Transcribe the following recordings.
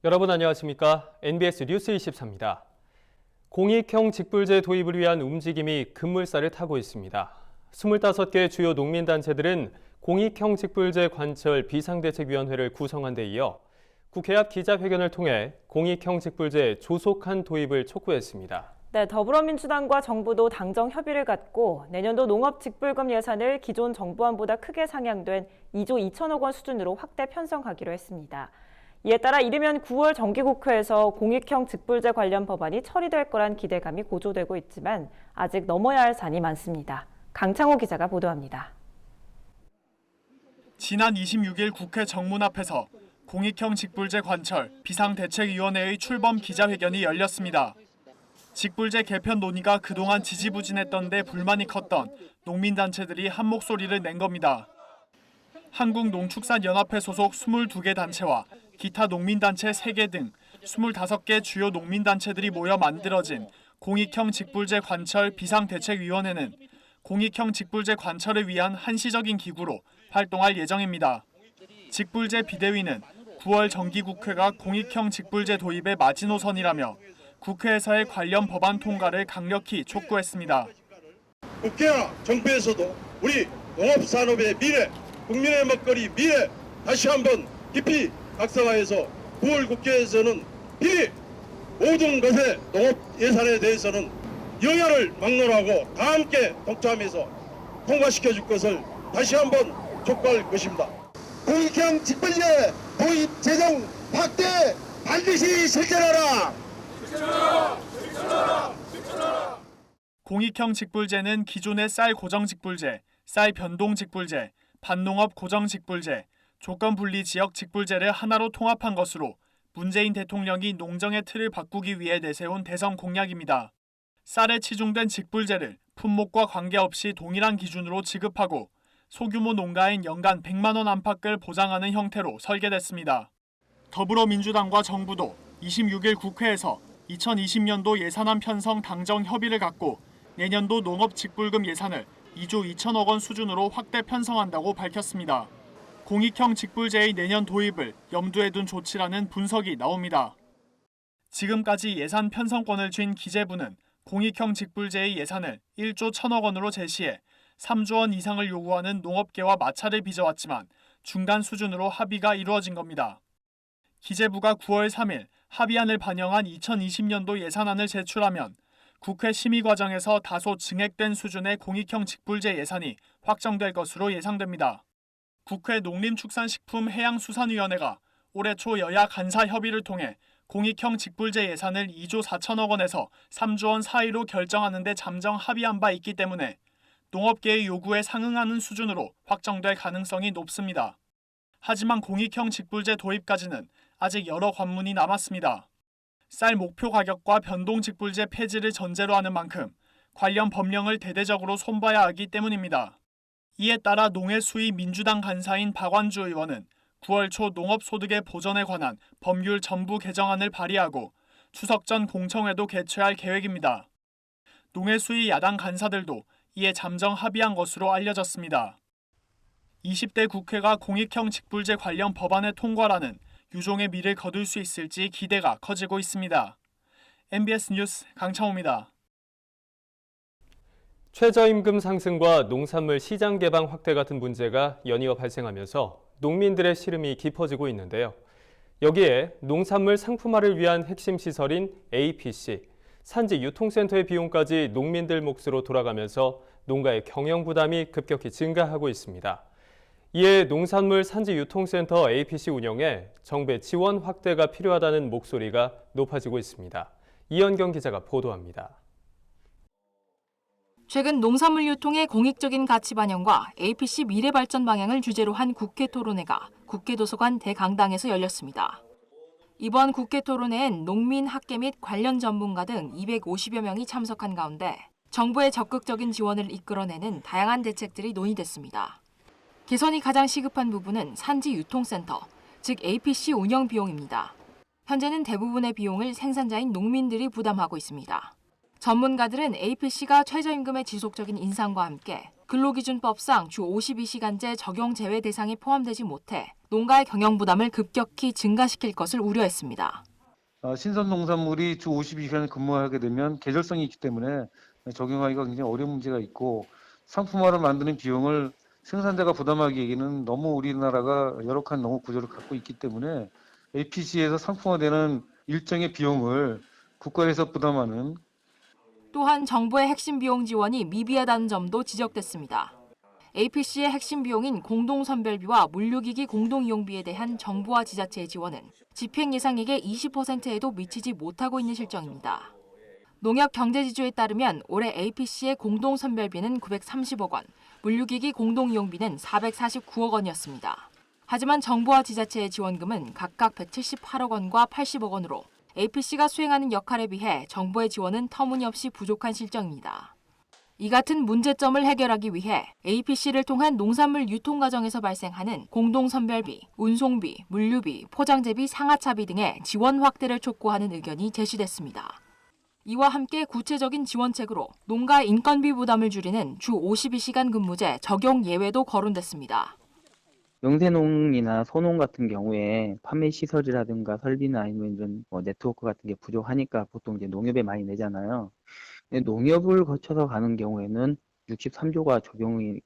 여러분 안녕하십니까? NBS 뉴스 24입니다. 공익형 직불제 도입을 위한 움직임이 급물살을 타고 있습니다. 25개 주요 농민단체들은 공익형 직불제 관철 비상대책위원회를 구성한 데 이어 국회 앞 기자회견을 통해 공익형 직불제 조속한 도입을 촉구했습니다. 네, 더불어민주당과 정부도 당정 협의를 갖고 내년도 농업직불금 예산을 기존 정부안보다 크게 상향된 2조 2천억 원 수준으로 확대 편성하기로 했습니다. 이에 따라 이르면 9월 정기국회에서 공익형 직불제 관련 법안이 처리될 거란 기대감이 고조되고 있지만 아직 넘어야 할 산이 많습니다. 강창호 기자가 보도합니다. 지난 26일 국회 정문 앞에서 공익형 직불제 관철 비상대책위원회의 출범 기자회견이 열렸습니다. 직불제 개편 논의가 그동안 지지부진했던 데 불만이 컸던 농민단체들이 한 목소리를 낸 겁니다. 한국농축산연합회 소속 22개 단체와 기타 농민단체 3개 등 25개 주요 농민단체들이 모여 만들어진 공익형 직불제 관철 비상대책위원회는 공익형 직불제 관철을 위한 한시적인 기구로 활동할 예정입니다. 직불제 비대위는 9월 정기국회가 공익형 직불제 도입의 마지노선이라며 국회에서의 관련 법안 통과를 강력히 촉구했습니다. 국회와 정부에서도 우리 농업산업의 미래, 국민의 먹거리 미래 다시 한번 깊이 각성하여서 9월 국회에서는 미리 모든 것의 농업 예산에 대해서는 여야를 막론하고 다 함께 독자하면서 통과시켜줄 것을 다시 한번 촉구할 것입니다. 공익형 직불제 도입 재정 확대 반드시 실천하라. 공익형 직불제는 기존의 쌀 고정 직불제, 쌀 변동 직불제, 밭농업 고정 직불제, 조건 분리 지역 직불제를 하나로 통합한 것으로 문재인 대통령이 농정의 틀을 바꾸기 위해 내세운 대선 공약입니다. 쌀에 치중된 직불제를 품목과 관계없이 동일한 기준으로 지급하고 소규모 농가인 연간 100만 원 안팎을 보장하는 형태로 설계됐습니다. 더불어민주당과 정부도 26일 국회에서 2020년도 예산안 편성 당정 협의를 갖고 내년도 농업 직불금 예산을 2조 2천억 원 수준으로 확대 편성한다고 밝혔습니다. 공익형 직불제의 내년 도입을 염두에 둔 조치라는 분석이 나옵니다. 지금까지 예산 편성권을 쥔 기재부는 공익형 직불제의 예산을 1조 1천억 원으로 제시해 3조 원 이상을 요구하는 농업계와 마찰을 빚어왔지만 중간 수준으로 합의가 이루어진 겁니다. 기재부가 9월 3일 합의안을 반영한 2020년도 예산안을 제출하면 국회 심의 과정에서 다소 증액된 수준의 공익형 직불제 예산이 확정될 것으로 예상됩니다. 국회 농림축산식품해양수산위원회가 올해 초 여야 간사 협의를 통해 공익형 직불제 예산을 2조 4천억 원에서 3조 원 사이로 결정하는 데 잠정 합의한 바 있기 때문에 농업계의 요구에 상응하는 수준으로 확정될 가능성이 높습니다. 하지만 공익형 직불제 도입까지는 아직 여러 관문이 남았습니다. 쌀 목표 가격과 변동 직불제 폐지를 전제로 하는 만큼 관련 법령을 대대적으로 손봐야 하기 때문입니다. 이에 따라 농해수위 민주당 간사인 박완주 의원은 9월 초 농업소득의 보전에 관한 법률 전부 개정안을 발의하고 추석 전 공청회도 개최할 계획입니다. 농해수위 야당 간사들도 이에 잠정 합의한 것으로 알려졌습니다. 20대 국회가 공익형 직불제 관련 법안의 통과라는 유종의 미를 거둘 수 있을지 기대가 커지고 있습니다. NBS 뉴스 강창호입니다. 최저임금 상승과 농산물 시장 개방 확대 같은 문제가 연이어 발생하면서 농민들의 시름이 깊어지고 있는데요. 여기에 농산물 상품화를 위한 핵심 시설인 APC, 산지 유통센터의 비용까지 농민들 몫으로 돌아가면서 농가의 경영 부담이 급격히 증가하고 있습니다. 이에 농산물 산지 유통센터 APC 운영에 정부의 지원 확대가 필요하다는 목소리가 높아지고 있습니다. 이현경 기자가 보도합니다. 최근 농산물 유통의 공익적인 가치 반영과 APC 미래 발전 방향을 주제로 한 국회 토론회가 국회도서관 대강당에서 열렸습니다. 이번 국회 토론회엔 농민, 학계 및 관련 전문가 등 250여 명이 참석한 가운데 정부의 적극적인 지원을 이끌어내는 다양한 대책들이 논의됐습니다. 개선이 가장 시급한 부분은 산지 유통센터, 즉 APC 운영 비용입니다. 현재는 대부분의 비용을 생산자인 농민들이 부담하고 있습니다. 전문가들은 APC가 최저임금의 지속적인 인상과 함께 근로기준법상 주 52시간제 적용 제외 대상에 포함되지 못해 농가의 경영 부담을 급격히 증가시킬 것을 우려했습니다. 신선 농산물이 주 52시간 근무하게 되면 계절성이 있기 때문에 적용하기가 굉장히 어려운 문제가 있고 상품화를 만드는 비용을 생산자가 부담하기에는 너무 우리나라가 열악한 농업 구조를 갖고 있기 때문에 APC에서 상품화되는 일정의 비용을 국가에서 부담하는 또한 정부의 핵심 비용 지원이 미비하다는 점도 지적됐습니다. APC의 핵심 비용인 공동선별비와 물류기기 공동이용비에 대한 정부와 지자체의 지원은 집행 예상액의 20%에도 미치지 못하고 있는 실정입니다. 농협경제지주에 따르면 올해 APC의 공동선별비는 930억 원, 물류기기 공동이용비는 449억 원이었습니다. 하지만 정부와 지자체의 지원금은 각각 178억 원과 80억 원으로 APC가 수행하는 역할에 비해 정부의 지원은 터무니없이 부족한 실정입니다. 이 같은 문제점을 해결하기 위해 APC를 통한 농산물 유통 과정에서 발생하는 공동선별비, 운송비, 물류비, 포장재비, 상하차비 등의 지원 확대를 촉구하는 의견이 제시됐습니다. 이와 함께 구체적인 지원책으로 농가 인건비 부담을 줄이는 주 52시간 근무제 적용 예외도 거론됐습니다. 영세농이나 소농 같은 경우에 판매 시설이라든가 설비나 아니면 이런 네트워크 같은 게 부족하니까 보통 이제 농협에 많이 내잖아요. 근데 농협을 거쳐서 가는 경우에는 63조가 적용을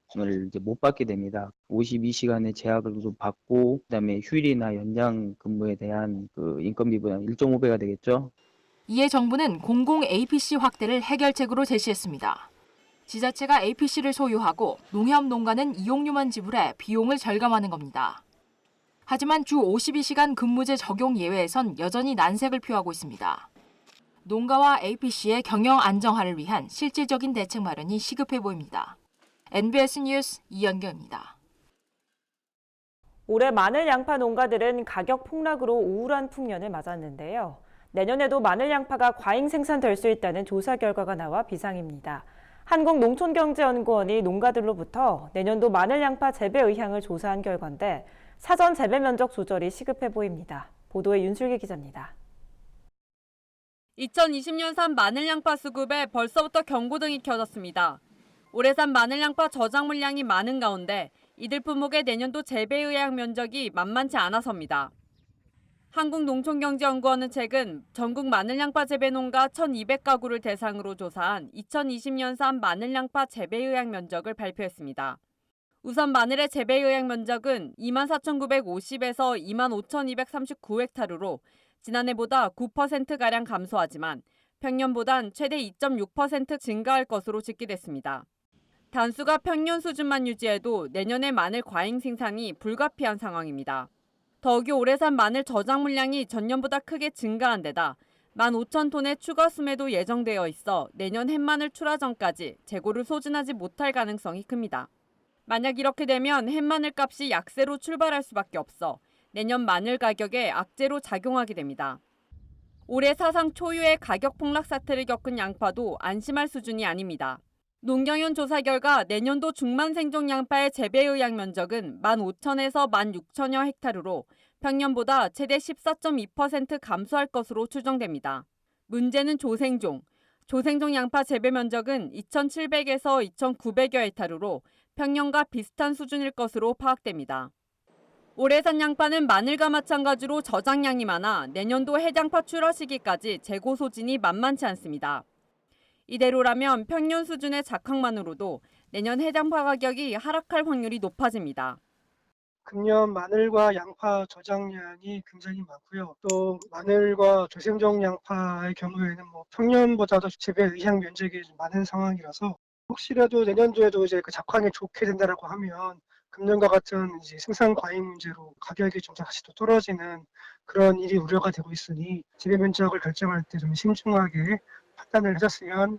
이제 못 받게 됩니다. 52시간의 제약을 받고 그다음에 휴일이나 연장 근무에 대한 그 인건비보다 1.5배가 되겠죠. 이에 정부는 공공 APC 확대를 해결책으로 제시했습니다. 지자체가 APC를 소유하고 농협 농가는 이용료만 지불해 비용을 절감하는 겁니다. 하지만 주 52시간 근무제 적용 예외에선 여전히 난색을 표하고 있습니다. 농가와 APC의 경영 안정화를 위한 실질적인 대책 마련이 시급해 보입니다. NBS 뉴스 이연경입니다. 올해 마늘 양파 농가들은 가격 폭락으로 우울한 풍년을 맞았는데요. 내년에도 마늘 양파가 과잉 생산될 수 있다는 조사 결과가 나와 비상입니다. 한국농촌경제연구원이 농가들로부터 내년도 마늘 양파 재배 의향을 조사한 결과인데 사전 재배 면적 조절이 시급해 보입니다. 보도에 윤슬기 기자입니다. 2020년산 마늘 양파 수급에 벌써부터 경고등이 켜졌습니다. 올해산 마늘 양파 저장 물량이 많은 가운데 이들 품목의 내년도 재배 의향 면적이 만만치 않아서입니다. 한국농촌경제연구원은 최근 전국 마늘양파 재배농가 1,200가구를 대상으로 조사한 2020년산 마늘양파 재배의향 면적을 발표했습니다. 우선 마늘의 재배의향 면적은 24,950에서 25,239헥타르로 지난해보다 9%가량 감소하지만 평년보단 최대 2.6% 증가할 것으로 집계됐습니다. 단수가 평년 수준만 유지해도 내년에 마늘 과잉 생산이 불가피한 상황입니다. 더욱이 올해산 마늘 저장 물량이 전년보다 크게 증가한 데다 15,000톤의 추가 수매도 예정되어 있어 내년 햇마늘 출하 전까지 재고를 소진하지 못할 가능성이 큽니다. 만약 이렇게 되면 햇마늘 값이 약세로 출발할 수밖에 없어 내년 마늘 가격에 악재로 작용하게 됩니다. 올해 사상 초유의 가격 폭락 사태를 겪은 양파도 안심할 수준이 아닙니다. 농경연 조사 결과 내년도 중만 생종 양파의 재배 의향 면적은 15,000에서 16,000여 헥타르로 평년보다 최대 14.2% 감소할 것으로 추정됩니다. 문제는 조생종 양파 재배 면적은 2,700에서 2,900여 헥타르로 평년과 비슷한 수준일 것으로 파악됩니다. 올해 산 양파는 마늘과 마찬가지로 저장량이 많아 내년도 해장파 출하 시기까지 재고 소진이 만만치 않습니다. 이대로라면 평년 수준의 작황만으로도 내년 해장파 가격이 하락할 확률이 높아집니다. 금년 마늘과 양파 저장량이 굉장히 많고요. 또 마늘과 조생종 양파의 경우에는 평년보다도 재배 의향 면적이 많은 상황이라서 혹시라도 내년도에도 이제 그 작황이 좋게 된다라고 하면 금년과 같은 이제 생산 과잉 문제로 가격이 좀 다시 또 떨어지는 그런 일이 우려가 되고 있으니 재배 면적을 결정할 때 좀 신중하게 판단을 하셨으면.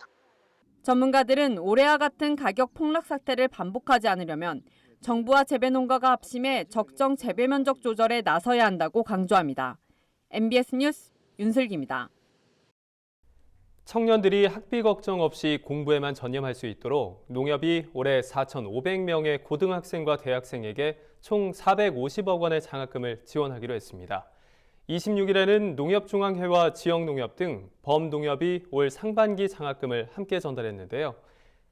전문가들은 올해와 같은 가격 폭락 사태를 반복하지 않으려면 정부와 재배농가가 합심해 적정 재배 면적 조절에 나서야 한다고 강조합니다. MBS 뉴스 윤슬기입니다. 청년들이 학비 걱정 없이 공부에만 전념할 수 있도록 농협이 올해 4,500명의 고등학생과 대학생에게 총 450억 원의 장학금을 지원하기로 했습니다. 26일에는 농협중앙회와 지역농협 등 범농협이 올 상반기 장학금을 함께 전달했는데요.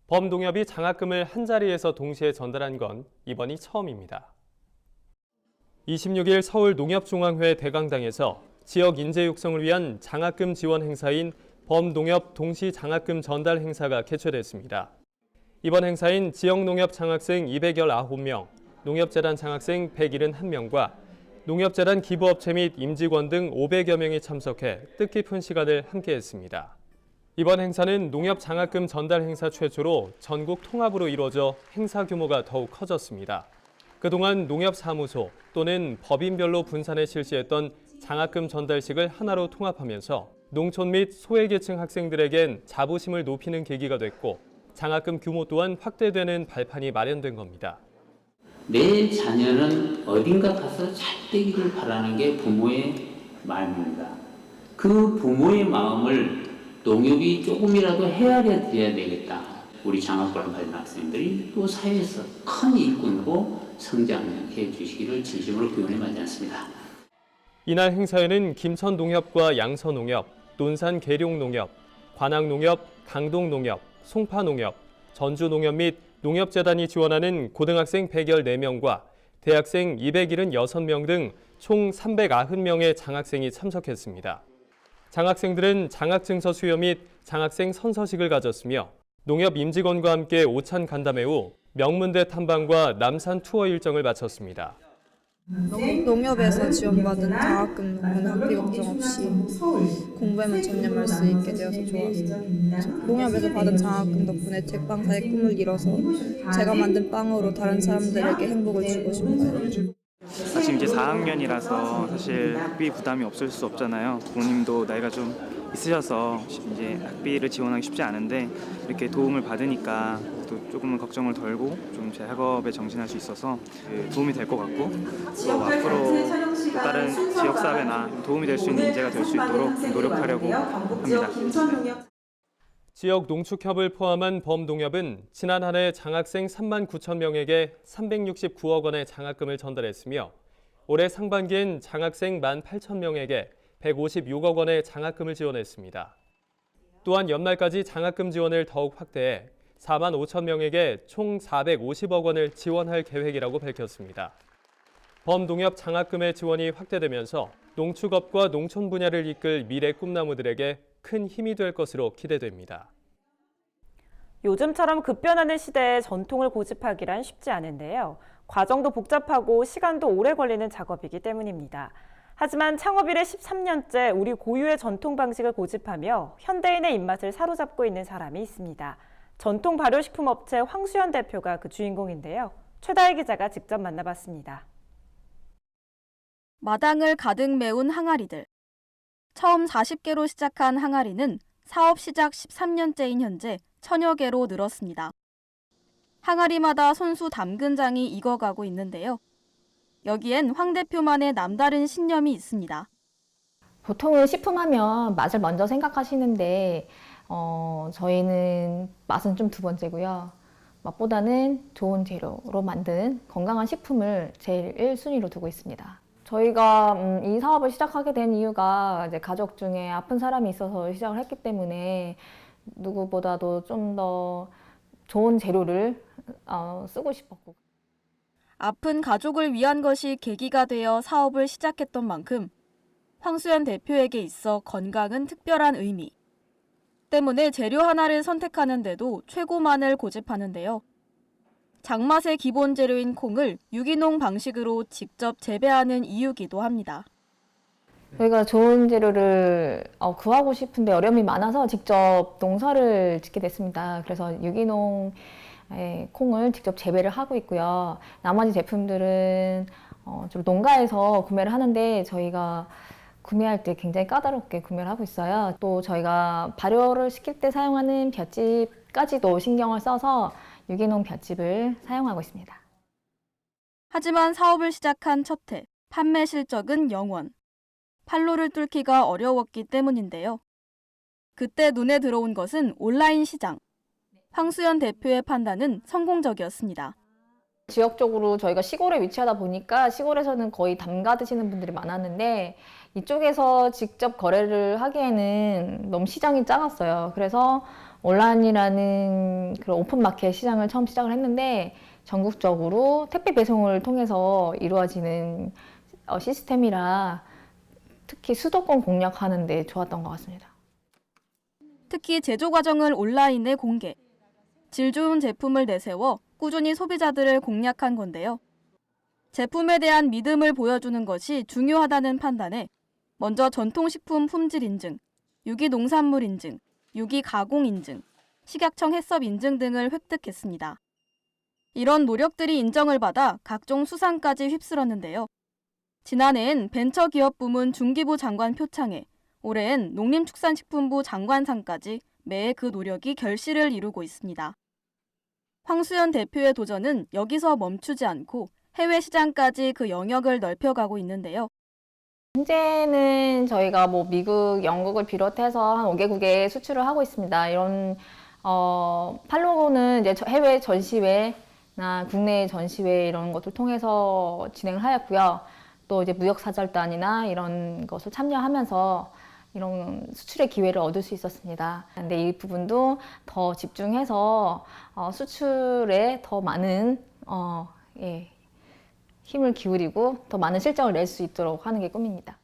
범농협이 장학금을 한자리에서 동시에 전달한 건 이번이 처음입니다. 26일 서울 농협중앙회 대강당에서 지역 인재 육성을 위한 장학금 지원 행사인 범농협 동시장학금 전달 행사가 개최됐습니다. 이번 행사인 지역농협 장학생 219명, 농협재단 장학생 171명과 농협재단 기부업체 및 임직원 등 500여 명이 참석해 뜻깊은 시간을 함께했습니다. 이번 행사는 농협 장학금 전달 행사 최초로 전국 통합으로 이루어져 행사 규모가 더욱 커졌습니다. 그동안 농협사무소 또는 법인별로 분산해 실시했던 장학금 전달식을 하나로 통합하면서 농촌 및 소외계층 학생들에겐 자부심을 높이는 계기가 됐고 장학금 규모 또한 확대되는 발판이 마련된 겁니다. 내 자녀는 어딘가 가서 잘 되기를 바라는 게 부모의 마음입니다. 그 부모의 마음을 농협이 조금이라도 헤아려 드려야 되겠다. 우리 장학금 받은 학생들이 또 사회에서 큰 일꾼으로 성장해 주시기를 진심으로 기원해 마지 않습니다. 이날 행사에는 김천농협과 양서농협, 논산계룡농협, 관악농협, 강동농협, 송파농협, 전주농협 및 농협재단이 지원하는 고등학생 114명과 대학생 276명 등 총 390명의 장학생이 참석했습니다. 장학생들은 장학증서 수여 및 장학생 선서식을 가졌으며 농협 임직원과 함께 오찬 간담회 후 명문대 탐방과 남산 투어 일정을 마쳤습니다. 농협에서 지원받은 장학금 덕분에 학비 걱정 없이 공부에만 전념할 수 있게 되어서 좋았어요. 농협에서 받은 장학금 덕분에 책방사의 꿈을 이뤄서 제가 만든 빵으로 다른 사람들에게 행복을 주고 싶어요. 지금 이제 4학년이라서 사실 학비 부담이 없을 수 없잖아요. 부모님도 나이가 좀 있으셔서 이제 학비를 지원하기 쉽지 않은데 이렇게 도움을 받으니까 또 조금은 걱정을 덜고 좀 제 학업에 정진할 수 있어서 도움이 될 것 같고 또 앞으로 또 다른 지역사회나 도움이 될 수 있는 인재가 될 수 있도록 노력하려고 합니다. 지역 농축협을 포함한 범농협은 지난 한 해 장학생 3만 9천 명에게 369억 원의 장학금을 전달했으며 올해 상반기엔 장학생 1만 8천 명에게 156억 원의 장학금을 지원했습니다. 또한 연말까지 장학금 지원을 더욱 확대해 4만 5천 명에게 총 450억 원을 지원할 계획이라고 밝혔습니다. 범농협 장학금의 지원이 확대되면서 농축업과 농촌 분야를 이끌 미래 꿈나무들에게 큰 힘이 될 것으로 기대됩니다. 요즘처럼 급변하는 시대에 전통을 고집하기란 쉽지 않은데요. 과정도 복잡하고 시간도 오래 걸리는 작업이기 때문입니다. 하지만 창업 이래 13년째 우리 고유의 전통 방식을 고집하며 현대인의 입맛을 사로잡고 있는 사람이 있습니다. 전통 발효식품 업체 황수연 대표가 그 주인공인데요. 최다혜 기자가 직접 만나봤습니다. 마당을 가득 메운 항아리들. 처음 40개로 시작한 항아리는 사업 시작 13년째인 현재 1000여 개로 늘었습니다. 항아리마다 손수 담근장이 익어가고 있는데요. 여기엔 황 대표만의 남다른 신념이 있습니다. 보통은 식품하면 맛을 먼저 생각하시는데 저희는 맛은 좀 두 번째고요. 맛보다는 좋은 재료로 만든 건강한 식품을 제일 1순위로 두고 있습니다. 저희가 이 사업을 시작하게 된 이유가 이제 가족 중에 아픈 사람이 있어서 시작을 했기 때문에 누구보다도 좀 더 좋은 재료를 쓰고 싶었고. 아픈 가족을 위한 것이 계기가 되어 사업을 시작했던 만큼 황수연 대표에게 있어 건강은 특별한 의미. 때문에 재료 하나를 선택하는데도 최고만을 고집하는데요. 장맛의 기본 재료인 콩을 유기농 방식으로 직접 재배하는 이유기도 합니다. 저희가 좋은 재료를 구하고 싶은데 어려움이 많아서 직접 농사를 짓게 됐습니다. 그래서 유기농 콩을 직접 재배를 하고 있고요. 나머지 제품들은 주로 농가에서 구매를 하는데 저희가 구매할 때 굉장히 까다롭게 구매를 하고 있어요. 또 저희가 발효를 시킬 때 사용하는 볏짚까지도 신경을 써서 유기농 볏짚을 사용하고 있습니다. 하지만 사업을 시작한 첫 해, 판매 실적은 0원. 판로를 뚫기가 어려웠기 때문인데요. 그때 눈에 들어온 것은 온라인 시장. 황수연 대표의 판단은 성공적이었습니다. 지역적으로 저희가 시골에 위치하다 보니까 시골에서는 거의 담가 드시는 분들이 많았는데 이쪽에서 직접 거래를 하기에는 너무 시장이 작았어요. 그래서 온라인이라는 그런 오픈마켓 시장을 처음 시작을 했는데 전국적으로 택배 배송을 통해서 이루어지는 시스템이라 특히 수도권 공략하는 데 좋았던 것 같습니다. 특히 제조 과정을 온라인에 공개, 질 좋은 제품을 내세워 꾸준히 소비자들을 공략한 건데요. 제품에 대한 믿음을 보여주는 것이 중요하다는 판단에 먼저 전통식품 품질 인증, 유기농산물 인증, 유기가공 인증, 식약청 해썹 인증 등을 획득했습니다. 이런 노력들이 인정을 받아 각종 수상까지 휩쓸었는데요. 지난해엔 벤처기업 부문 중기부 장관 표창에, 올해엔 농림축산식품부 장관상까지 매해 그 노력이 결실을 이루고 있습니다. 황수연 대표의 도전은 여기서 멈추지 않고 해외 시장까지 그 영역을 넓혀가고 있는데요. 현재는 저희가 미국, 영국을 비롯해서 한 5개국에 수출을 하고 있습니다. 이런 팔로고는 이제 해외 전시회나 국내 전시회 이런 것을 통해서 진행을 하였고요. 또 이제 무역사절단이나 이런 것을 참여하면서 이런 수출의 기회를 얻을 수 있었습니다. 근데 이 부분도 더 집중해서 수출에 더 많은 힘을 기울이고 더 많은 실적을 낼 수 있도록 하는 게 꿈입니다.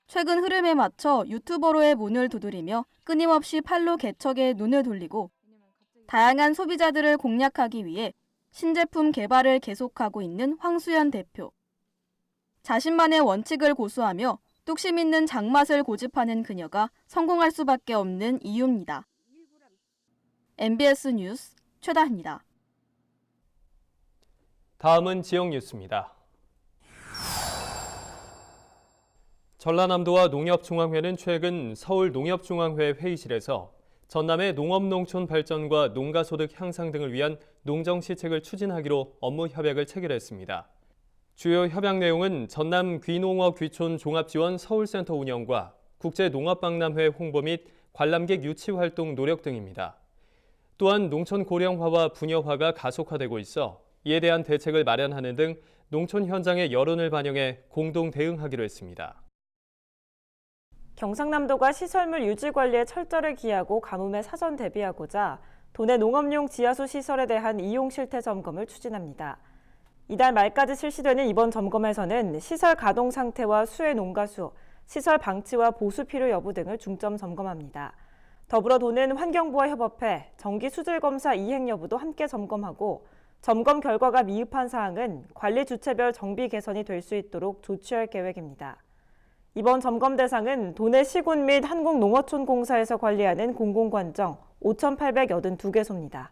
최근 흐름에 맞춰 유튜버로의 문을 두드리며 끊임없이 팔로 개척에 눈을 돌리고 다양한 소비자들을 공략하기 위해 신제품 개발을 계속하고 있는 황수연 대표. 자신만의 원칙을 고수하며 뚝심 있는 장맛을 고집하는 그녀가 성공할 수밖에 없는 이유입니다. MBS 뉴스 최다희입니다. 다음은 지역 뉴스입니다. 전라남도와 농협중앙회는 최근 서울농협중앙회 회의실에서 전남의 농업농촌 발전과 농가소득 향상 등을 위한 농정시책을 추진하기로 업무 협약을 체결했습니다. 주요 협약 내용은 전남 귀농어 귀촌 종합지원 서울센터 운영과 국제농업박람회 홍보 및 관람객 유치 활동 노력 등입니다. 또한 농촌 고령화와 분여화가 가속화되고 있어 이에 대한 대책을 마련하는 등 농촌 현장의 여론을 반영해 공동 대응하기로 했습니다. 경상남도가 시설물 유지 관리에 철저를 기하고 가뭄에 사전 대비하고자 도내 농업용 지하수 시설에 대한 이용 실태 점검을 추진합니다. 이달 말까지 실시되는 이번 점검에서는 시설 가동 상태와 수해 농가수, 시설 방치와 보수 필요 여부 등을 중점 점검합니다. 더불어 도는 환경부와 협업해 정기 수질 검사 이행 여부도 함께 점검하고 점검 결과가 미흡한 사항은 관리 주체별 정비 개선이 될 수 있도록 조치할 계획입니다. 이번 점검 대상은 도내 시군 및 한국농어촌공사에서 관리하는 공공관정 5,882개소입니다.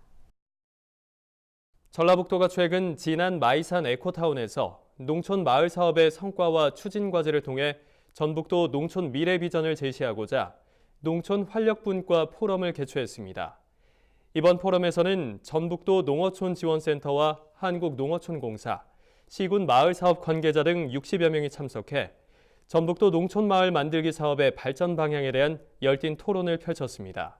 전라북도가 최근 진안 마이산 에코타운에서 농촌 마을 사업의 성과와 추진 과제를 통해 전북도 농촌 미래 비전을 제시하고자 농촌 활력분과 포럼을 개최했습니다. 이번 포럼에서는 전북도 농어촌 지원센터와 한국농어촌공사, 시군 마을 사업 관계자 등 60여 명이 참석해 전북도 농촌 마을 만들기 사업의 발전 방향에 대한 열띤 토론을 펼쳤습니다.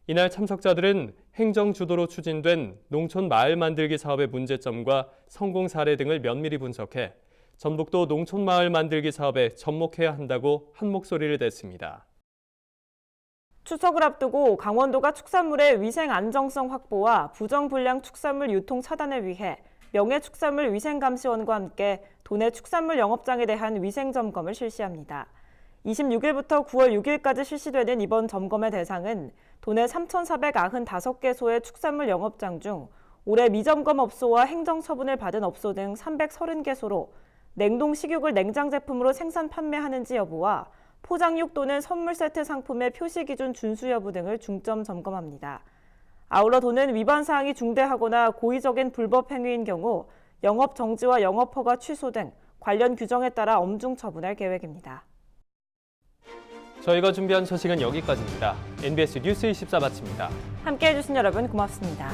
이날 참석자들은 행정 주도로 추진된 농촌 마을 만들기 사업의 문제점과 성공 사례 등을 면밀히 분석해 전북도 농촌 마을 만들기 사업에 접목해야 한다고 한 목소리를 냈습니다. 추석을 앞두고 강원도가 축산물의 위생 안정성 확보와 부정불량 축산물 유통 차단을 위해 명예축산물위생감시원과 함께 도내 축산물 영업장에 대한 위생 점검을 실시합니다. 26일부터 9월 6일까지 실시되는 이번 점검의 대상은 도내 3,495개소의 축산물 영업장 중 올해 미점검 업소와 행정처분을 받은 업소 등 330개소로 냉동 식육을 냉장 제품으로 생산 판매하는지 여부와 포장육 또는 선물 세트 상품의 표시 기준 준수 여부 등을 중점 점검합니다. 아울러 도는 위반 사항이 중대하거나 고의적인 불법 행위인 경우 영업 정지와 영업 허가 취소 등 관련 규정에 따라 엄중 처분할 계획입니다. 저희가 준비한 소식은 여기까지입니다. NBS 뉴스 24 마칩니다. 함께해 주신 여러분 고맙습니다.